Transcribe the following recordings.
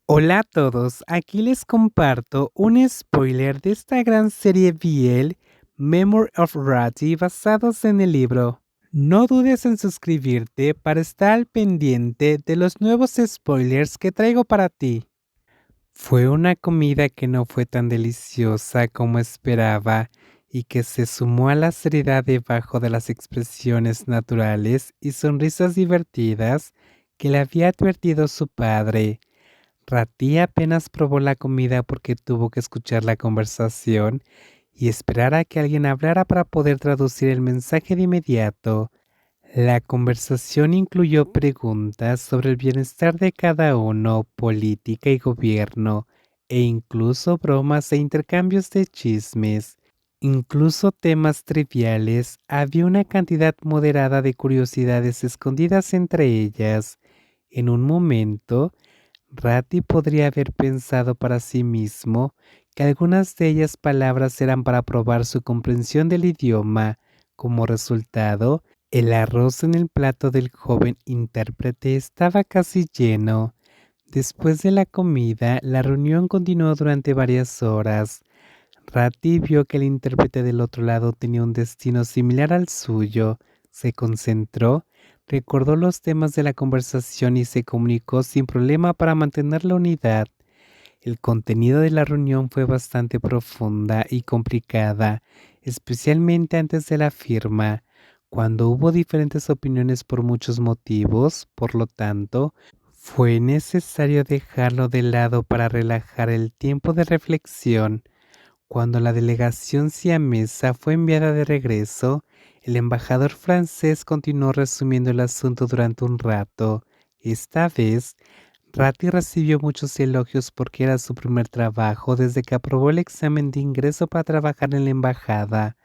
Hola a todos, aquí les comparto un spoiler de esta gran serie BL, Memory of Ratty, basados en el libro. No dudes en suscribirte para estar al pendiente de los nuevos spoilers que traigo para ti. Fue una comida que no fue tan deliciosa como esperaba y que se sumó a la seriedad debajo de las expresiones naturales y sonrisas divertidas que le había advertido su padre. Ratí apenas probó la comida porque tuvo que escuchar la conversación y esperar a que alguien hablara para poder traducir el mensaje de inmediato. La conversación incluyó preguntas sobre el bienestar de cada uno, política y gobierno, e incluso bromas e intercambios de chismes. Incluso temas triviales, había una cantidad moderada de curiosidades escondidas entre ellas. En un momento, Ratty podría haber pensado para sí mismo que algunas de ellas palabras eran para probar su comprensión del idioma. Como resultado, el arroz en el plato del joven intérprete estaba casi lleno. Después de la comida, la reunión continuó durante varias horas. Ratty vio que el intérprete del otro lado tenía un destino similar al suyo. Se concentró, recordó los temas de la conversación y se comunicó sin problema para mantener la unidad. El contenido de la reunión fue bastante profunda y complicada, especialmente antes de la firma, cuando hubo diferentes opiniones por muchos motivos. Por lo tanto, fue necesario dejarlo de lado para relajar el tiempo de reflexión. Cuando la delegación siamesa fue enviada de regreso, el embajador francés continuó resumiendo el asunto durante un rato. Esta vez, Ratty recibió muchos elogios porque era su primer trabajo desde que aprobó el examen de ingreso para trabajar en la embajada.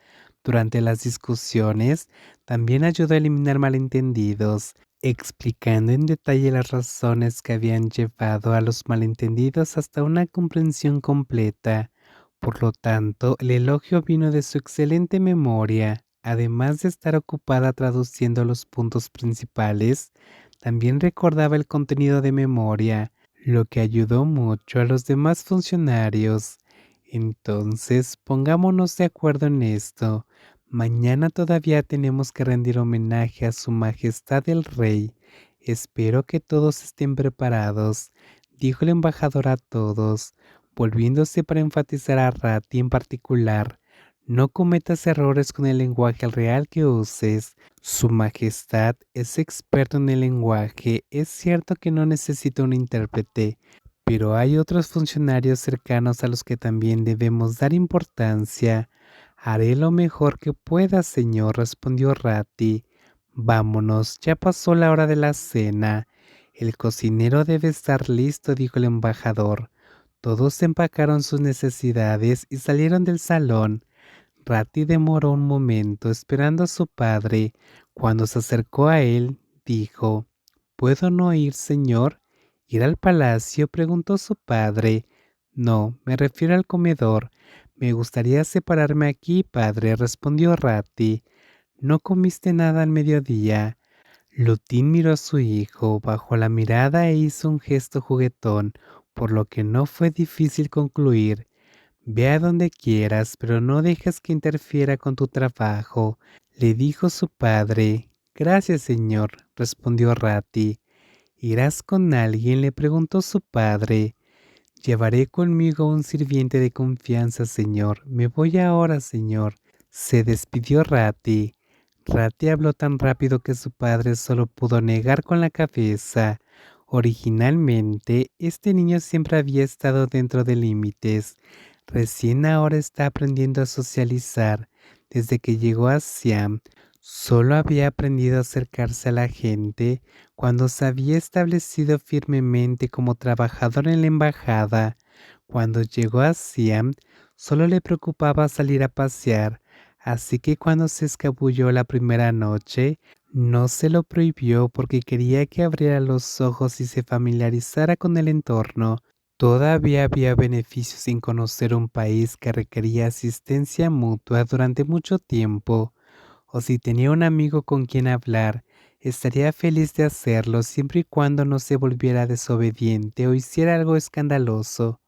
Durante las discusiones, también ayudó a eliminar malentendidos, explicando en detalle las razones que habían llevado a los malentendidos hasta una comprensión completa. Por lo tanto, el elogio vino de su excelente memoria. Además de estar ocupada traduciendo los puntos principales, también recordaba el contenido de memoria, lo que ayudó mucho a los demás funcionarios. Entonces, pongámonos de acuerdo en esto. Mañana todavía tenemos que rendir homenaje a Su Majestad el Rey. Espero que todos estén preparados, dijo el embajador a todos, volviéndose para enfatizar a Ratty en particular. No cometas errores con el lenguaje real que uses. Su Majestad es experto en el lenguaje. Es cierto que no necesita un intérprete, pero hay otros funcionarios cercanos a los que también debemos dar importancia. Haré lo mejor que pueda, señor, respondió Ratty. Vámonos, ya pasó la hora de la cena. El cocinero debe estar listo, dijo el embajador. Todos empacaron sus necesidades y salieron del salón. Ratty demoró un momento esperando a su padre. Cuando se acercó a él, dijo: ¿Puedo no ir, señor? ¿Ir al palacio?, preguntó su padre. No, me refiero al comedor. Me gustaría separarme aquí, padre, respondió Ratty. ¿No comiste nada al mediodía? Lutín miró a su hijo, bajó la mirada e hizo un gesto juguetón, por lo que no fue difícil concluir. Ve a donde quieras, pero no dejes que interfiera con tu trabajo, le dijo su padre. Gracias, señor, respondió Ratty. ¿Irás con alguien?, le preguntó su padre. Llevaré conmigo un sirviente de confianza, señor. Me voy ahora, señor. Se despidió Ratty. Ratty habló tan rápido que su padre solo pudo negar con la cabeza. Originalmente, este niño siempre había estado dentro de límites. Recién ahora está aprendiendo a socializar. Desde que llegó a Siam, solo había aprendido a acercarse a la gente cuando se había establecido firmemente como trabajador en la embajada. Cuando llegó a Siam, solo le preocupaba salir a pasear, así que cuando se escabulló la primera noche, no se lo prohibió porque quería que abriera los ojos y se familiarizara con el entorno. Todavía había beneficios en conocer un país que requería asistencia mutua durante mucho tiempo, o si tenía un amigo con quien hablar. Estaría feliz de hacerlo siempre y cuando no se volviera desobediente o hiciera algo escandaloso.